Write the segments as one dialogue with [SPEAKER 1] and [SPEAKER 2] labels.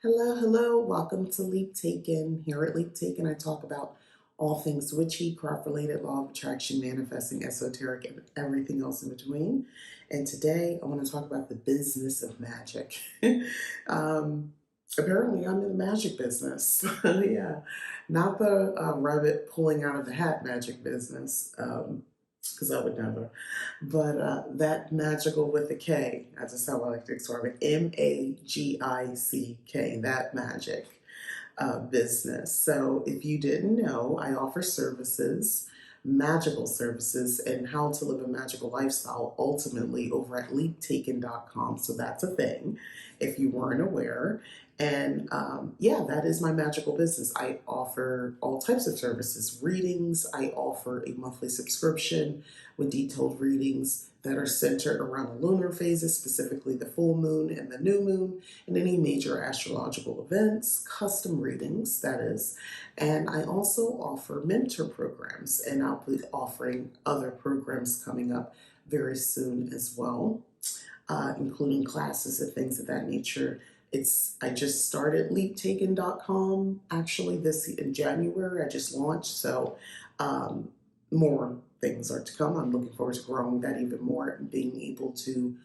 [SPEAKER 1] Hello, hello. Welcome to Leap Taken. Here at Leap Taken, I talk about all things witchy, craft related, law of attraction, manifesting, esoteric, and everything else in between. And today, I want to talk about the business of magic. um, Apparently, I'm in the magic business. Yeah, not the rabbit pulling out of the hat magic business, because I would never. But that magical with a K, that's how I like to describe it. Magick, that magic business. So if you didn't know, I offer services, magical services, and how to live a magical lifestyle ultimately over at leaptaken.com. So that's a thing if you weren't aware. And yeah, that is my magical business. I offer all types of services, readings. I offer a monthly subscription with detailed readings that are centered around the lunar phases, specifically the full moon and the new moon, and any major astrological events, custom readings, that is. And I also offer mentor programs, and I'll be offering other programs coming up very soon as well, including classes and things of that nature. I just started leaptaken.com actually this in January. I just launched, so more things are to come. I'm looking forward to growing that even more and being able to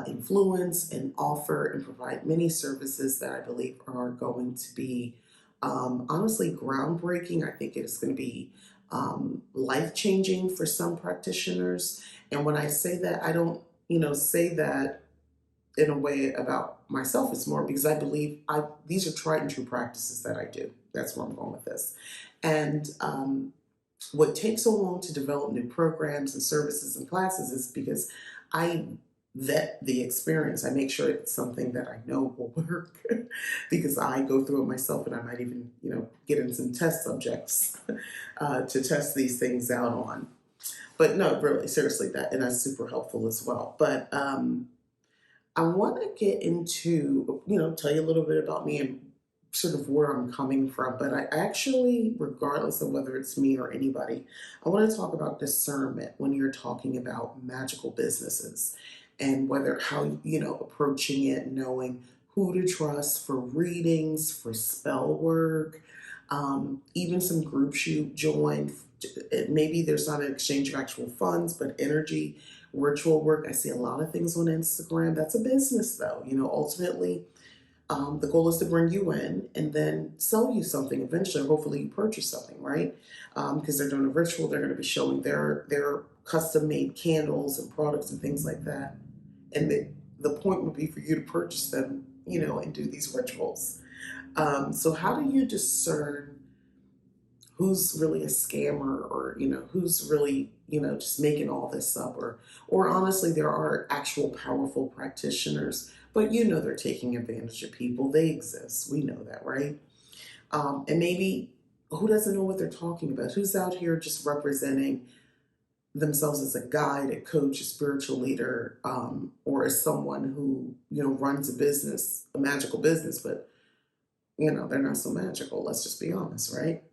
[SPEAKER 1] influence and offer and provide many services that I believe are going to be honestly groundbreaking. I think it's going to be life changing for some practitioners. And when I say that, I don't, say that in a way about myself. It's more because I believe these are tried and true practices that I do. That's where I'm going with this. And what takes so long to develop new programs and services and classes is because I vet the experience. I make sure it's something that I know will work because I go through it myself, and I might even, get in some test subjects to test these things out on. But no, really, seriously, and that's super helpful as well. But I want to get into, tell you a little bit about me and sort of where I'm coming from. But I actually, regardless of whether it's me or anybody, I want to talk about discernment when you're talking about magical businesses and whether how, approaching it, knowing who to trust for readings, for spell work, even some groups you join. Maybe there's not an exchange of actual funds, but energy ritual work. I see a lot of things on Instagram. That's a business, though. Ultimately, the goal is to bring you in and then sell you something eventually. Hopefully, you purchase something, right? Because they're doing a ritual, they're going to be showing their custom made candles and products and things like that. And the point would be for you to purchase them, and do these rituals. So, how do you discern who's really a scammer, or who's really just making all this up, or honestly there are actual powerful practitioners, but they're taking advantage of people. They exist, we know that, right? And maybe who doesn't know what they're talking about, who's out here just representing themselves as a guide, a coach, a spiritual leader, or as someone who runs a business, a magical business, but they're not so magical. Let's just be honest, right?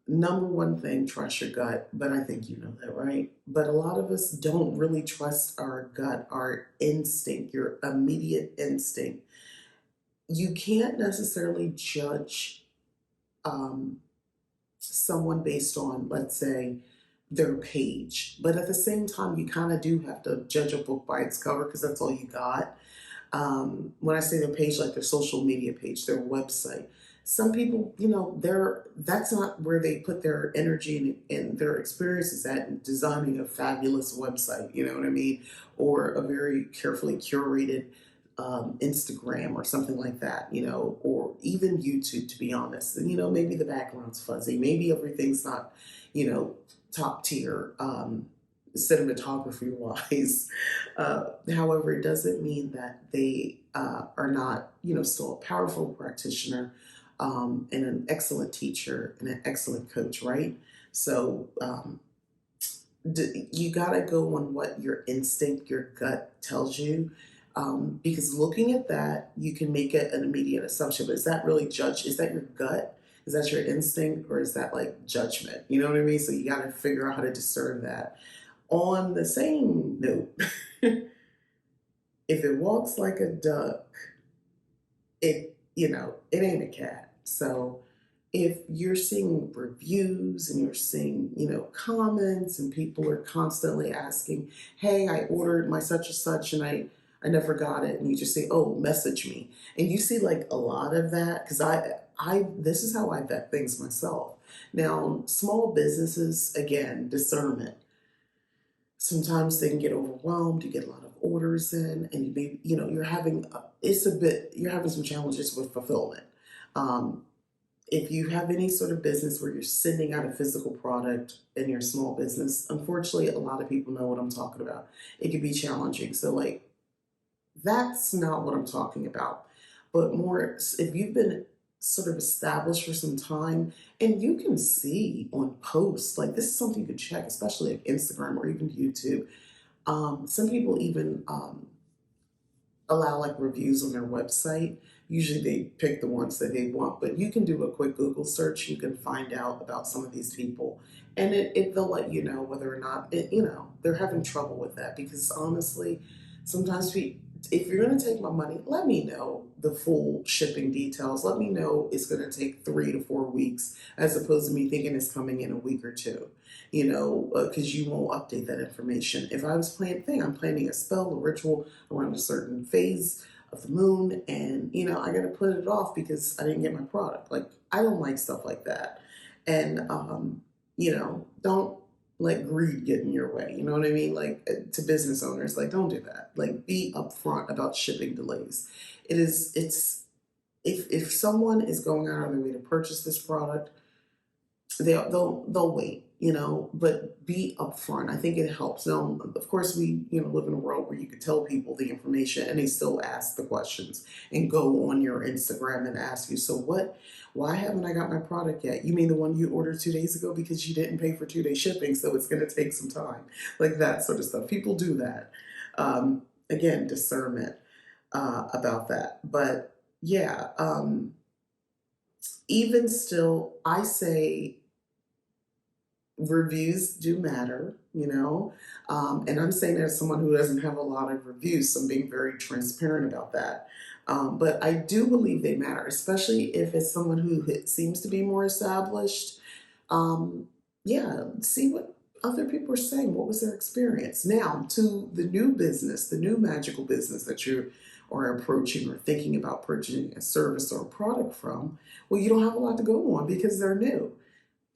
[SPEAKER 1] Number one thing, trust your gut, but I think you know that, right? But a lot of us don't really trust our gut, our instinct, your immediate instinct. You can't necessarily judge um, someone based on, let's say, their page, but at the same time, you kind of do have to judge a book by its cover because that's all you got. When I say their page, like their social media page, their website. Some people, that's not where they put their energy and their experiences at in designing a fabulous website, you know what I mean? Or a very carefully curated Instagram or something like that, or even YouTube, to be honest. And, maybe the background's fuzzy. Maybe everything's not, you know, top tier. Cinematography wise. However, it doesn't mean that they are not, still a powerful practitioner, and an excellent teacher and an excellent coach, right? So you got to go on what your instinct, your gut tells you. Because looking at that, you can make it an immediate assumption. But is that really judge? Is that your gut? Is that your instinct? Or is that like judgment? You know what I mean? So you got to figure out how to discern that. On the same note, if it walks like a duck, it ain't a cat. So if you're seeing reviews and you're seeing, comments and people are constantly asking, hey, I ordered my such and such and I never got it. And you just say, oh, message me. And you see like a lot of that because this is how I vet things myself. Now, small businesses, again, discernment. Sometimes they can get overwhelmed. You get a lot of orders in, and you're having some challenges with fulfillment. Um, if you have any sort of business where you're sending out a physical product in your small business, unfortunately, a lot of people know what I'm talking about. It can be challenging. So, like, that's not what I'm talking about. But more, if you've been sort of established for some time and you can see on posts, like this is something you can check, especially like Instagram or even YouTube. Some people even allow like reviews on their website. Usually they pick the ones that they want, but you can do a quick Google search. You can find out about some of these people, and they'll let you know whether or not they're having trouble with that. Because honestly, sometimes if you're going to take my money, let me know the full shipping details. Let me know it's going to take 3 to 4 weeks, as opposed to me thinking it's coming in a week or two. Because you won't update that information. If I was I'm planning a spell, a ritual around a certain phase of the moon, and I got to put it off because I didn't get my product. Like, I don't like stuff like that. And don't let greed get in your way. You know what I mean? Like, to business owners, like, don't do that. Like, be upfront about shipping delays. It's if someone is going out of their way to purchase this product, they'll wait, but be upfront. I think it helps. Now, of course, we live in a world where you could tell people the information and they still ask the questions and go on your Instagram and ask you, so what? Why haven't I got my product yet? You mean the one you ordered 2 days ago because you didn't pay for 2 day shipping, so it's going to take some time, like that sort of stuff. People do that. Again, discernment about that, but yeah. Even still, I say reviews do matter, and I'm saying that as someone who doesn't have a lot of reviews, so I'm being very transparent about that. But I do believe they matter, especially if it's someone who seems to be more established. Um, yeah, see what other people are saying. What was their experience? Now, to the new business, the new magical business that you are approaching or thinking about purchasing a service or a product from, well, you don't have a lot to go on because they're new.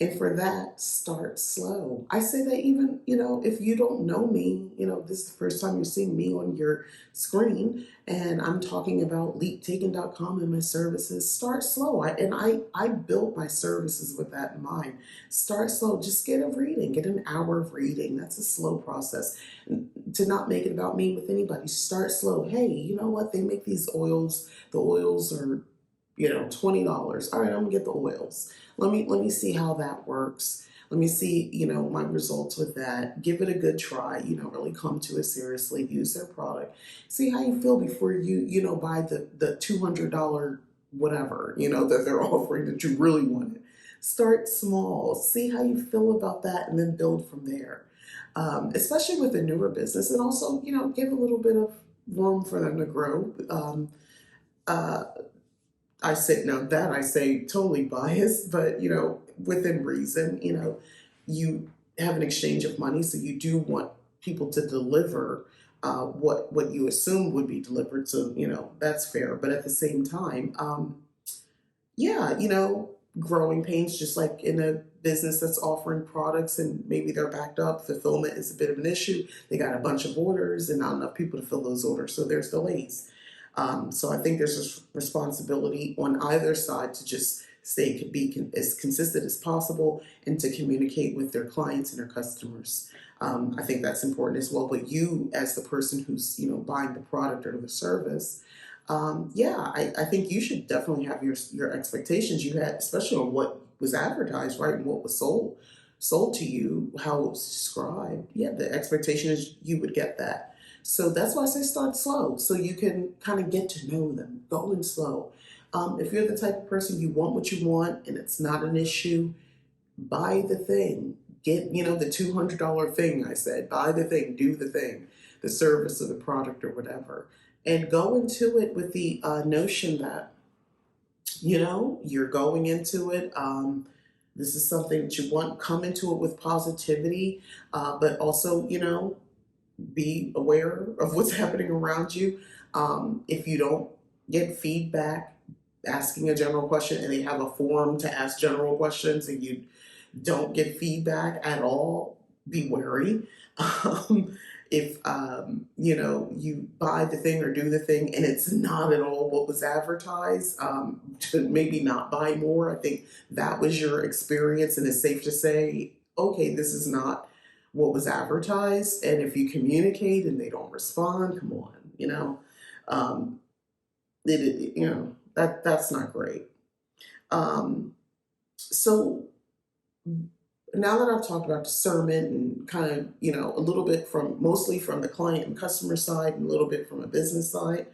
[SPEAKER 1] And for that, start slow. I say that even, if you don't know me, this is the first time you're seeing me on your screen and I'm talking about leaptaken.com and my services, start slow. I built my services with that in mind. Start slow. Just get a reading, get an hour of reading. That's a slow process. To not make it about me with anybody, start slow. Hey, you know what? They make these oils. The oils are $20. All right, I'm gonna get the oils. Let me see how that works. Let me see, my results with that. Give it a good try. Really come to it seriously. Use their product. See how you feel before you buy the $200 whatever, that they're offering that you really wanted. Start small. See how you feel about that, and then build from there. Especially with a newer business, and also, give a little bit of room for them to grow. Uh, I say totally biased, but within reason, you have an exchange of money, so you do want people to deliver what you assume would be delivered. So that's fair, but at the same time, yeah, growing pains, just like in a business that's offering products and maybe they're backed up, fulfillment is a bit of an issue. They got a bunch of orders and not enough people to fill those orders, so there's delays. So I think there's a responsibility on either side to just as consistent as possible and to communicate with their clients and their customers. I think that's important as well. But you, as the person who's buying the product or the service, yeah, I think you should definitely have your expectations you had, especially on what was advertised, right, and what was sold to you, how it was described. Yeah, the expectation is you would get that. So that's why I say start slow, so you can kind of get to know them. Go in slow. If you're the type of person you want what you want and it's not an issue, buy the thing. Get the $200 thing. I said, buy the thing, do the thing, the service or the product or whatever, and go into it with the notion that you're going into it. This is something that you want. Come into it with positivity, but also, be aware of what's happening around you. If you don't get feedback, asking a general question, and they have a forum to ask general questions, and you don't get feedback at all, be wary. If you buy the thing or do the thing and it's not at all what was advertised, to maybe not buy more. I think that was your experience, and it's safe to say, okay, this is not what was advertised. And if you communicate and they don't respond, come on, um, that's not great. So now that I've talked about discernment and kind of, a little bit mostly from the client and customer side and a little bit from a business side,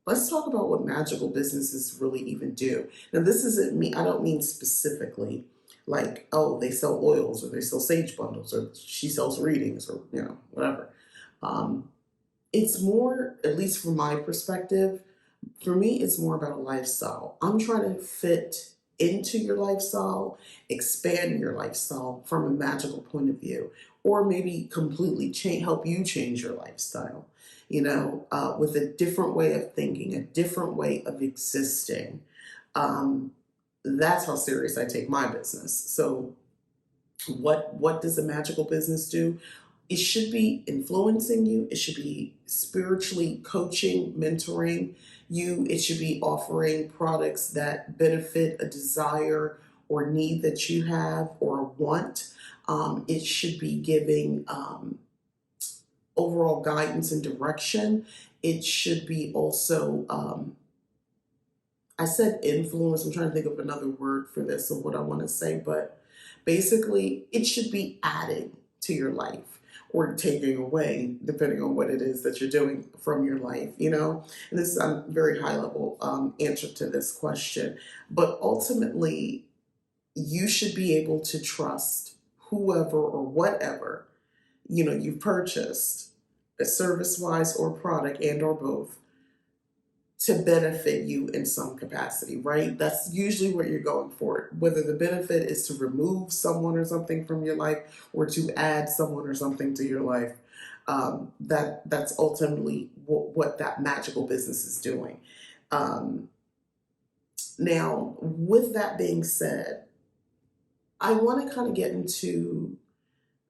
[SPEAKER 1] let's talk about what magical businesses really even do. Now, this isn't me, I don't mean specifically like, oh, they sell oils or they sell sage bundles or she sells readings or, whatever. Um, it's more, at least from my perspective, for me, it's more about a lifestyle. I'm trying to fit into your lifestyle, expand your lifestyle from a magical point of view, or maybe completely help you change your lifestyle, with a different way of thinking, a different way of existing. Um, that's how serious I take my business. So what does a magical business do? It should be influencing you. It should be spiritually coaching, mentoring you. It should be offering products that benefit a desire or need that you have or a want. It should be giving overall guidance and direction. It should be also, I said influence. I'm trying to think of another word for this of what I want to say, but basically, it should be adding to your life or taking away, depending on what it is that you're doing from your life. And this is a very high level answer to this question. But ultimately, you should be able to trust whoever or whatever, you've purchased, service wise or product and or both, to benefit you in some capacity, right? That's usually what you're going for. Whether the benefit is to remove someone or something from your life or to add someone or something to your life, that's ultimately what that magical business is doing. Um, Now, with that being said, I want to kind of get into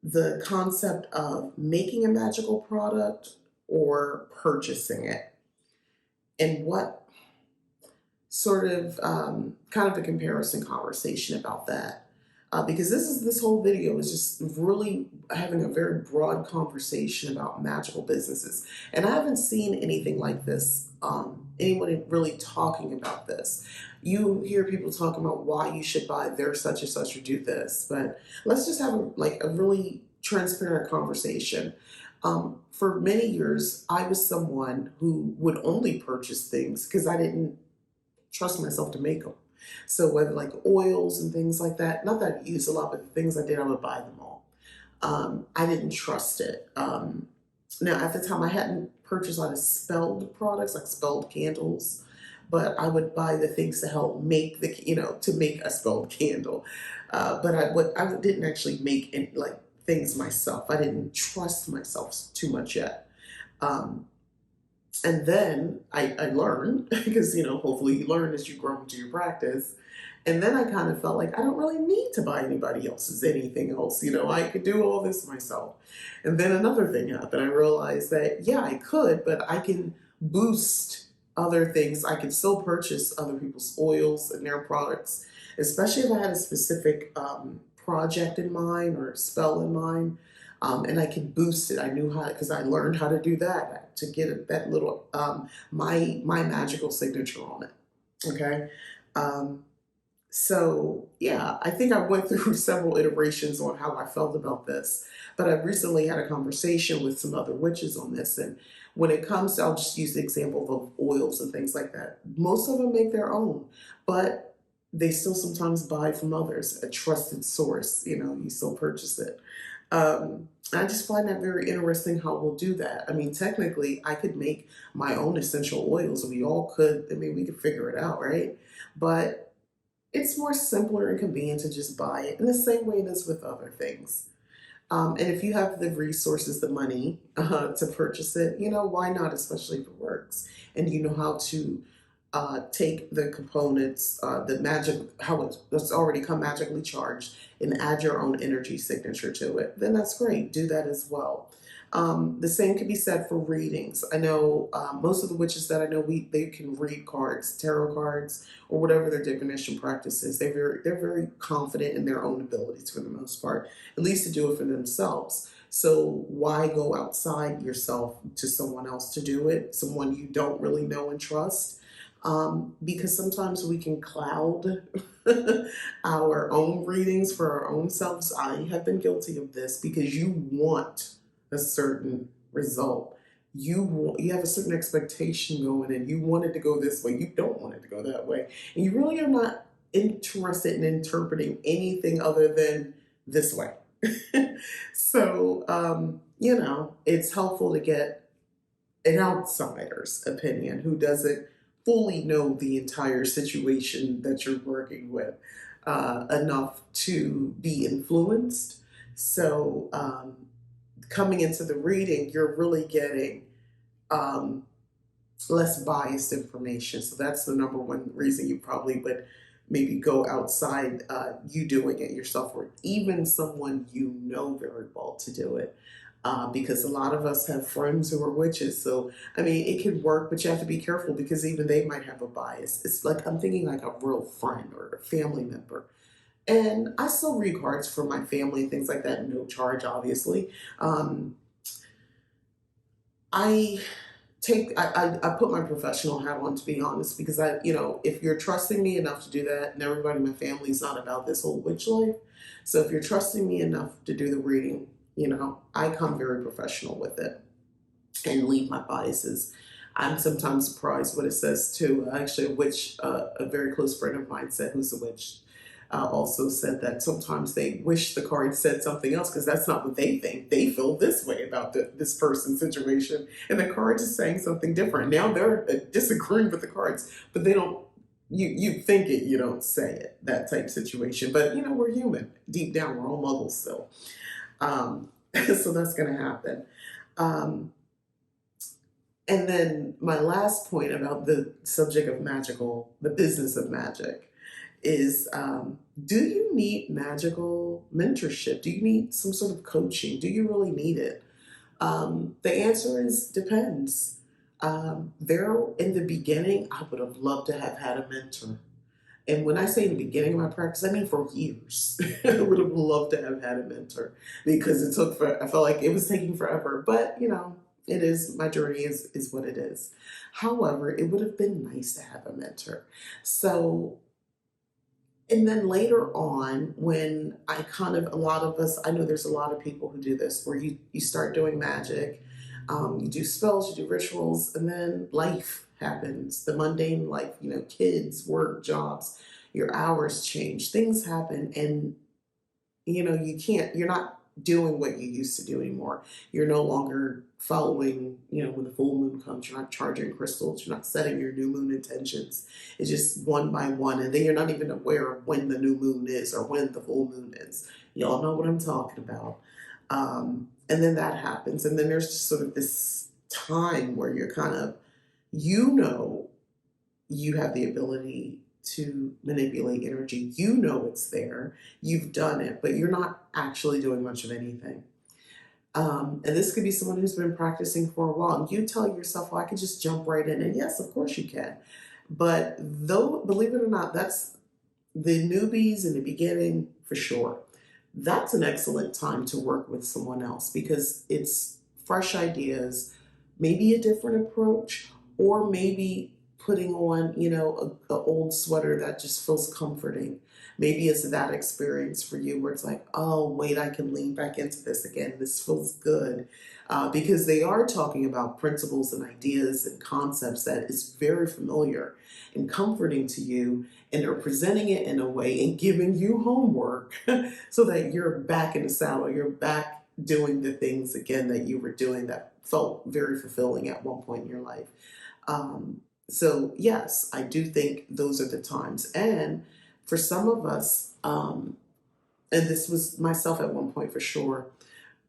[SPEAKER 1] the concept of making a magical product or purchasing it, and what sort of kind of a comparison conversation about that. Because this whole video is just really having a very broad conversation about magical businesses, and I haven't seen anything like this. Anyone really talking about this? You hear people talking about why you should buy their such and such or do this, but let's just have a really transparent conversation. For many years, I was someone who would only purchase things because I didn't trust myself to make them. So whether like oils and things like that, not that I use a lot, but the things I did, I would buy them all. I didn't trust it. Now at the time, I hadn't purchased a lot of spelled products, like spelled candles, but I would buy the things to help make to make a spelled candle. But I didn't actually make any, like things myself. I didn't trust myself too much yet. Um, and then I learned, because, hopefully you learn as you grow into your practice. And then I kind of felt like I don't really need to buy anybody else's anything else. I could do all this myself. And then another thing happened. I realized that, yeah, I could, but I can boost other things. I can still purchase other people's oils and their products, especially if I had a specific project in mind or spell in mind. And I could boost it. I knew how, because I learned how to do that, to get that little my magical signature on it. Okay. So yeah, I think I went through several iterations on how I felt about this, but I recently had a conversation with some other witches on this. And when it comes to, I'll just use the example of oils and things like that. Most of them make their own, but they still sometimes buy from others, a trusted source. You still purchase it. I just find that very interesting how we'll do that. I mean, technically, I could make my own essential oils. We all could. I mean, we could figure it out, right? But it's more simpler and convenient to just buy it in the same way it is with other things. And if you have the resources, the money to purchase it, why not, especially if it works. And you know how to take the components, the magic, how it's already come magically charged, and add your own energy signature to it, then that's great. Do that as well. The same can be said for readings. I know most of the witches that I know, they can read cards, tarot cards, or whatever their divination practice is. They're very confident in their own abilities for the most part, at least to do it for themselves. So why go outside yourself to someone else to do it, someone you don't really know and trust? Because sometimes we can cloud our own readings for our own selves. I have been guilty of this because you want a certain result. You have a certain expectation going in. You want it to go this way. You don't want it to go that way. And you really are not interested in interpreting anything other than this way. So, it's helpful to get an outsider's opinion who doesn't fully know the entire situation that you're working with enough to be influenced. So, coming into the reading, you're really getting um, less biased information. So that's the number one reason you probably would maybe go outside you doing it yourself, or even someone you know very well to do it. Because a lot of us have friends who are witches. So, I mean, it can work, but you have to be careful because even they might have a bias. It's like I'm thinking like a real friend or a family member. And I still read cards for my family and things like that, no charge, obviously. Um, I I put my professional hat on, to be honest, because if you're trusting me enough to do that, and everybody in my family is not about this whole witch life. So if you're trusting me enough to do the reading, I come very professional with it and leave my biases. I'm sometimes surprised what it says too. Actually, a witch, a very close friend of mine said, who's a witch, also said that sometimes they wish the card said something else because that's not what they think. They feel this way about this person's situation, and the card is saying something different. Now they're disagreeing with the cards, but they don't. You think it, you don't say it. That type situation. But we're human. Deep down, we're all muggles still. So that's going to happen. Um, and then my last point about the subject of the business of magic, is do you need magical mentorship? Do you need some sort of coaching? Do you really need it? The answer is depends. There in the beginning, I would have loved to have had a mentor. And when I say in the beginning of my practice, I mean for years. I would have loved to have had a mentor because I felt like it was taking forever. But, it is, my journey is what it is. However, it would have been nice to have a mentor. So, and then later on, when a lot of us, I know there's a lot of people who do this, where you start doing magic, you do spells, you do rituals, and then life happens, the mundane life, kids, work, jobs, your hours change, things happen, and you're not doing what you used to do anymore. You're no longer following, when the full moon comes, you're not charging crystals, you're not setting your new moon intentions. It's just one by one. And then you're not even aware of when the new moon is or when the full moon is. Y'all know what I'm talking about. And then that happens. And then there's just sort of this time where you're kind of, you have the ability to manipulate energy. It's there. You've done it, but you're not actually doing much of anything. And this could be someone who's been practicing for a while. And you tell yourself, well, I could just jump right in. And yes, of course you can. But though, believe it or not, that's the newbies in the beginning for sure. That's an excellent time to work with someone else because it's fresh ideas, maybe a different approach, or maybe putting on, a old sweater that just feels comforting. Maybe it's that experience for you where it's like, oh, wait, I can lean back into this again. This feels good. Because they are talking about principles and ideas and concepts that is very familiar and comforting to you, and they're presenting it in a way and giving you homework so that you're back in the saddle, you're back doing the things again that you were doing that felt very fulfilling at one point in your life. So yes, I do think those are the times. And for some of us, and this was myself at one point for sure,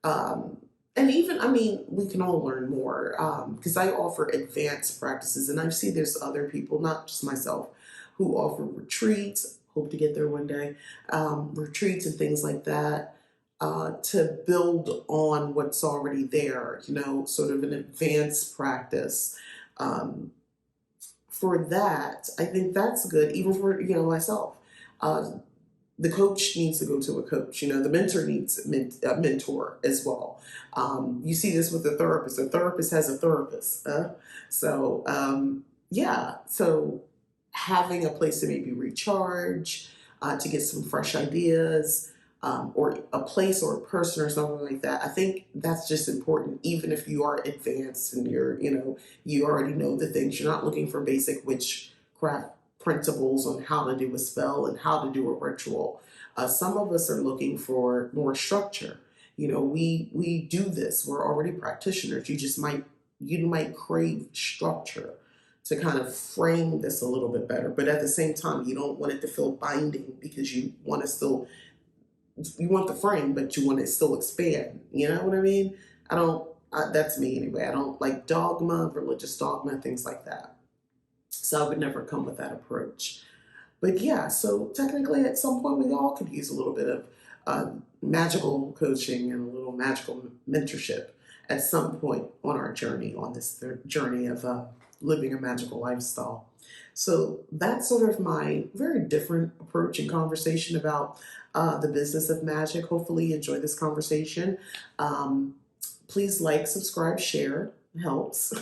[SPEAKER 1] um, and even, I mean, we can all learn more because I offer advanced practices, and I see there's other people, not just myself, who offer retreats. Hope to get there one day. Retreats and things like that to build on what's already there. Sort of an advanced practice. Um, for that, I think that's good, even for myself. Uh, the coach needs to go to a coach. The mentor needs a mentor as well. You see this with the therapist. A therapist has a therapist. Yeah. So having a place to maybe recharge, to get some fresh ideas, or a place or a person or something like that. I think that's just important, even if you are advanced and you already know the things. You're not looking for basic witchcraft principles on how to do a spell and how to do a ritual. Some of us are looking for more structure. We do this. We're already practitioners. You might crave structure to kind of frame this a little bit better. But at the same time, you don't want it to feel binding because you want the frame, but you want it still expand. You know what I mean? I don't. That's me anyway. I don't like dogma, religious dogma, things like that. So I would never come with that approach. But yeah, so technically at some point we all could use a little bit of magical coaching and a little magical mentorship at some point on our journey, on this journey of living a magical lifestyle. So that's sort of my very different approach and conversation about the business of magic. Hopefully you enjoy this conversation. Um, Please like, subscribe, share. Helps.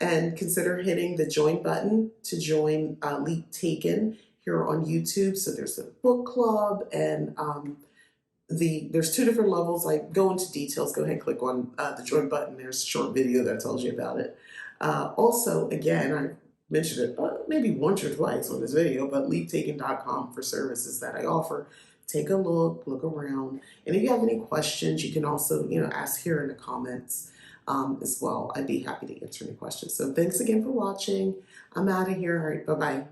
[SPEAKER 1] And consider hitting the join button to join Leap Taken here on YouTube. So there's a book club, and there's two different levels. Like, go into details. Go ahead and click on the join button. There's a short video that tells you about it. Also, again, I mentioned it maybe once or twice on this video, but leaptaken.com for services that I offer. Take a look around. And if you have any questions, you can also, ask here in the comments as well. I'd be happy to answer any questions. So thanks again for watching. I'm out of here. All right, bye-bye.